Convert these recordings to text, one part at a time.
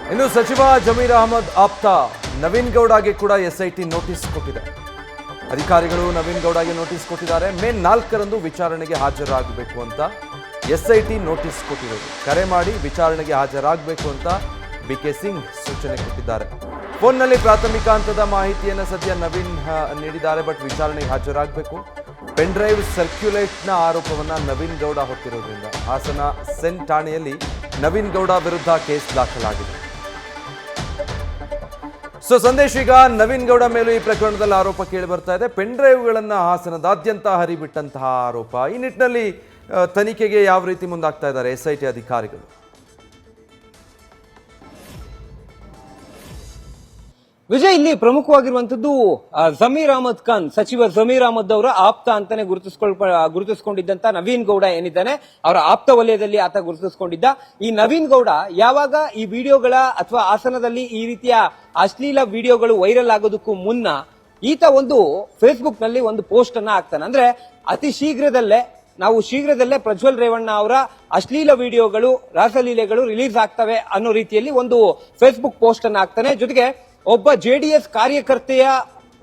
ಇನ್ನು ಸಚಿವ ಜಮೀರ್ ಅಹಮದ್ ಆಪ್ತ ನವೀನ್ ಗೌಡಗೆ ಕೂಡ ಎಸ್ಐಟಿ ನೋಟಿಸ್ ಕೊಟ್ಟಿದೆ. ಅಧಿಕಾರಿಗಳು ನವೀನ್ ಗೌಡಗೆ ನೋಟಿಸ್ ಕೊಟ್ಟಿದ್ದಾರೆ. ಮೇ 4ರಂದು ವಿಚಾರಣೆಗೆ ಹಾಜರಾಗಬೇಕು ಅಂತ ಎಸ್ಐಟಿ ನೋಟಿಸ್ ಕೊಟ್ಟಿರೋದು. ಕರೆ ಮಾಡಿ ವಿಚಾರಣೆಗೆ ಹಾಜರಾಗಬೇಕು ಅಂತ ಬಿಕೆ ಸಿಂಗ್ ಸೂಚನೆ ಕೊಟ್ಟಿದ್ದಾರೆ. ಫೋನ್ನಲ್ಲಿ ಪ್ರಾಥಮಿಕ ಹಂತದ ಮಾಹಿತಿಯನ್ನು ಸದ್ಯ ನವೀನ್ ನೀಡಿದ್ದಾರೆ. ಬಟ್ ವಿಚಾರಣೆಗೆ ಹಾಜರಾಗಬೇಕು. ಪೆನ್ ಡ್ರೈವ್ ಸರ್ಕ್ಯುಲೇಟ್ನ ಆರೋಪವನ್ನು ನವೀನ್ ಗೌಡ ಹೊತ್ತಿರೋದ್ರಿಂದ ಹಾಸನ ಸೆನ್ ಠಾಣೆಯಲ್ಲಿ ನವೀನ್ ಗೌಡ ವಿರುದ್ಧ ಕೇಸ್ ದಾಖಲಾಗಿದೆ. ಸಂದೇಶ್, ಈಗ ನವೀನ್ ಗೌಡ ಮೇಲೂ ಈ ಪ್ರಕರಣದಲ್ಲಿ ಆರೋಪ ಕೇಳಿ ಬರ್ತಾ ಇದೆ. ಪೆನ್ ಡ್ರೈವ್ಗಳನ್ನು ಹಾಸನದಾದ್ಯಂತ ಹರಿಬಿಟ್ಟಂತಹ ಆರೋಪ. ಈ ನಿಟ್ಟಿನಲ್ಲಿ ತನಿಖೆಗೆ ಯಾವ ರೀತಿ ಮುಂದಾಗ್ತಾ ಇದ್ದಾರೆ ಎಸ್ಐಟಿ ಅಧಿಕಾರಿಗಳು? ವಿಜಯ್, ಇಲ್ಲಿ ಪ್ರಮುಖವಾಗಿರುವಂತದ್ದು ಜಮೀರ್ ಅಹಮದ್ ಖಾನ್, ಸಚಿವ ಜಮೀರ್ ಅಹಮದ್ ಅವರ ಆಪ್ತ ಅಂತಾನೆ ಗುರುತಿಸಿಕೊಂಡಿದ್ದಂತ ನವೀನ್ ಗೌಡ ಏನಿದ್ದಾನೆ, ಅವರ ಆಪ್ತ ವಲಯದಲ್ಲಿ ಆತ ಗುರುತಿಸಿಕೊಂಡಿದ್ದ. ಈ ನವೀನ್ ಗೌಡ ಯಾವಾಗ ಈ ವಿಡಿಯೋಗಳ ಅಥವಾ ಹಾಸನದಲ್ಲಿ ಈ ರೀತಿಯ ಅಶ್ಲೀಲ ವಿಡಿಯೋಗಳು ವೈರಲ್ ಆಗೋದಕ್ಕೂ ಮುನ್ನ ಈತ ಒಂದು ಫೇಸ್ಬುಕ್ ನಲ್ಲಿ ಒಂದು ಪೋಸ್ಟ್ ಅನ್ನ ಹಾಕ್ತಾನೆ. ಅಂದ್ರೆ ಅತಿ ಶೀಘ್ರದಲ್ಲೇ ಪ್ರಜ್ವಲ್ ರೇವಣ್ಣ ಅವರ ಅಶ್ಲೀಲ ವಿಡಿಯೋಗಳು, ರಾಸಲೀಲೆಗಳು ರಿಲೀಸ್ ಆಗ್ತವೆ ಅನ್ನೋ ರೀತಿಯಲ್ಲಿ ಒಂದು ಫೇಸ್ಬುಕ್ ಪೋಸ್ಟ್ ಅನ್ನ ಹಾಕ್ತಾನೆ. ಜೊತೆಗೆ ಒಬ್ಬ ಜೆಡಿಎಸ್ ಕಾರ್ಯಕರ್ತೆಯ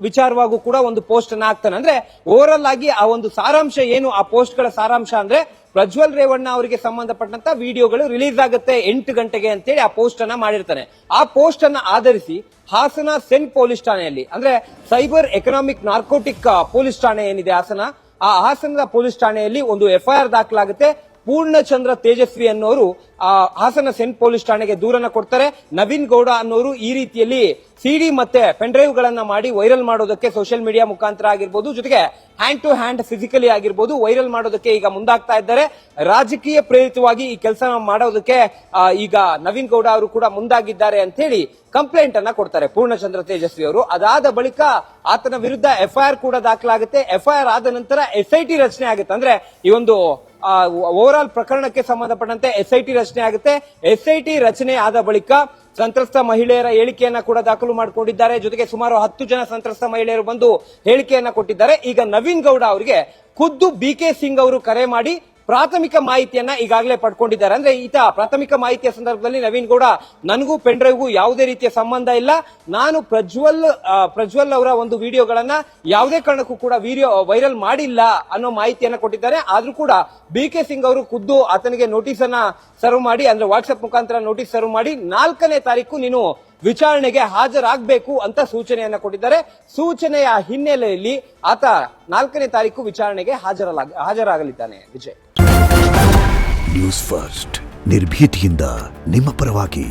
ವಿಚಾರವಾಗೂ ಕೂಡ ಒಂದು ಪೋಸ್ಟ್ ಅನ್ನ ಹಾಕ್ತಾನೆ. ಅಂದ್ರೆ ಓವರ್ ಆಗಿ ಆ ಒಂದು ಸಾರಾಂಶ ಏನು, ಆ ಪೋಸ್ಟ್ ಗಳ ಸಾರಾಂಶ ಅಂದ್ರೆ ಪ್ರಜ್ವಲ್ ರೇವಣ್ಣ ಅವರಿಗೆ ಸಂಬಂಧಪಟ್ಟಂತ ವಿಡಿಯೋಗಳು ರಿಲೀಸ್ ಆಗುತ್ತೆ 8 ಗಂಟೆಗೆ ಅಂತೇಳಿ ಆ ಪೋಸ್ಟ್ ಅನ್ನ ಮಾಡಿರ್ತಾನೆ. ಆ ಪೋಸ್ಟ್ ಅನ್ನ ಆಧರಿಸಿ ಹಾಸನ ಸೆನ್ ಪೊಲೀಸ್ ಠಾಣೆಯಲ್ಲಿ, ಅಂದ್ರೆ ಸೈಬರ್ ಎಕನಾಮಿಕ್ ನಾರ್ಕೋಟಿಕ್ ಪೊಲೀಸ್ ಠಾಣೆ ಏನಿದೆ ಆ ಹಾಸನದ ಪೊಲೀಸ್ ಠಾಣೆಯಲ್ಲಿ ಒಂದು FIR ದಾಖಲಾಗುತ್ತೆ. ಪೂರ್ಣಚಂದ್ರ ತೇಜಸ್ವಿ ಅನ್ನೋರು ಹಾಸನ ಸೆಂಟ್ ಪೊಲೀಸ್ ಠಾಣೆಗೆ ದೂರನ್ನ ಕೊಡ್ತಾರೆ. ನವೀನ್ ಗೌಡ ಅನ್ನೋರು ಈ ರೀತಿಯಲ್ಲಿ ಸಿಡಿ ಮತ್ತೆ ಪೆನ್ ಡ್ರೈವ್ ಗಳನ್ನ ಮಾಡಿ ವೈರಲ್ ಮಾಡೋದಕ್ಕೆ ಸೋಷಿಯಲ್ ಮೀಡಿಯಾ ಮುಖಾಂತರ ಆಗಿರ್ಬೋದು, ಜೊತೆಗೆ ಹ್ಯಾಂಡ್ ಟು ಹ್ಯಾಂಡ್ ಫಿಸಿಕಲಿ ಆಗಿರ್ಬೋದು ವೈರಲ್ ಮಾಡೋದಕ್ಕೆ ಈಗ ಮುಂದಾಗ್ತಾ ಇದ್ದಾರೆ. ರಾಜಕೀಯ ಪ್ರೇರಿತವಾಗಿ ಈ ಕೆಲಸ ಮಾಡೋದಕ್ಕೆ ಈಗ ನವೀನ್ ಗೌಡ ಅವರು ಕೂಡ ಮುಂದಾಗಿದ್ದಾರೆ ಅಂತ ಹೇಳಿ ಕಂಪ್ಲೇಂಟ್ ಅನ್ನ ಕೊಡ್ತಾರೆ ಪೂರ್ಣಚಂದ್ರ ತೇಜಸ್ವಿ ಅವರು. ಅದಾದ ಬಳಿಕ ಆತನ ವಿರುದ್ಧ FIR ಕೂಡ ದಾಖಲಾಗುತ್ತೆ. FIR ಆದ ನಂತರ SIT ರಚನೆ ಆಗುತ್ತೆ. ಅಂದ್ರೆ ಈ ಒಂದು ಓವರ್ ಆಲ್ ಪ್ರಕರಣಕ್ಕೆ ಸಂಬಂಧಪಟ್ಟಂತೆ SIT ರಚನೆ ಆಗುತ್ತೆ. SIT ರಚನೆ ಆದ ಬಳಿಕ ಸಂತ್ರಸ್ತ ಮಹಿಳೆಯರ ಹೇಳಿಕೆಯನ್ನ ಕೂಡ ದಾಖಲು ಮಾಡಿಕೊಂಡಿದ್ದಾರೆ. ಜೊತೆಗೆ ಸುಮಾರು 10 ಜನ ಸಂತ್ರಸ್ತ ಮಹಿಳೆಯರು ಬಂದು ಹೇಳಿಕೆಯನ್ನ ಕೊಟ್ಟಿದ್ದಾರೆ. ಈಗ ನವೀನ್ ಗೌಡ ಅವರಿಗೆ ಖುದ್ದು ಬಿಕೆ ಸಿಂಗ್ ಅವರು ಕರೆ ಮಾಡಿ ಪ್ರಾಥಮಿಕ ಮಾಹಿತಿಯನ್ನ ಈಗಾಗಲೇ ಪಡ್ಕೊಂಡಿದ್ದಾರೆ. ಅಂದ್ರೆ ಈತ ಪ್ರಾಥಮಿಕ ಮಾಹಿತಿಯ ಸಂದರ್ಭದಲ್ಲಿ ನವೀನ್ ಗೌಡ, ನನಗೂ ಪೆನ್ ಡ್ರೈವ್ಗೂ ಯಾವುದೇ ರೀತಿಯ ಸಂಬಂಧ ಇಲ್ಲ, ನಾನು ಪ್ರಜ್ವಲ್ ಅವರ ಒಂದು ವಿಡಿಯೋಗಳನ್ನ ಯಾವುದೇ ಕಾರಣಕ್ಕೂ ಕೂಡ ವೈರಲ್ ಮಾಡಿಲ್ಲ ಅನ್ನೋ ಮಾಹಿತಿಯನ್ನ ಕೊಟ್ಟಿದ್ದಾರೆ. ಆದ್ರೂ ಕೂಡ ಬಿಕೆ ಸಿಂಗ್ ಅವರು ಖುದ್ದು ಆತನಿಗೆ ನೋಟಿಸ್ ಅನ್ನ ಸರ್ವ್ ಮಾಡಿ, ಅಂದ್ರೆ ವಾಟ್ಸ್ಆಪ್ ಮುಖಾಂತರ ನೋಟಿಸ್ ಸರ್ವ್ ಮಾಡಿ 4ನೇ ತಾರೀಕು ನೀನು ವಿಚಾರಣೆಗೆ ಹಾಜರಾಗಬೇಕು ಅಂತ ಸೂಚನೆಯನ್ನ ಕೊಟ್ಟಿದ್ದಾರೆ. ಸೂಚನೆಯ ಹಿನ್ನೆಲೆಯಲ್ಲಿ ಆತ 4ನೇ ತಾರೀಕು ವಿಚಾರಣೆಗೆ ಹಾಜರಾಗಲಿದ್ದಾನೆ. ವಿಜಯ್, ನ್ಯೂಸ್ ಫಸ್ಟ್ ನಿರ್ಭೀತಿಯಿಂದ ನಿಮ್ಮ ಪರವಾಗಿ.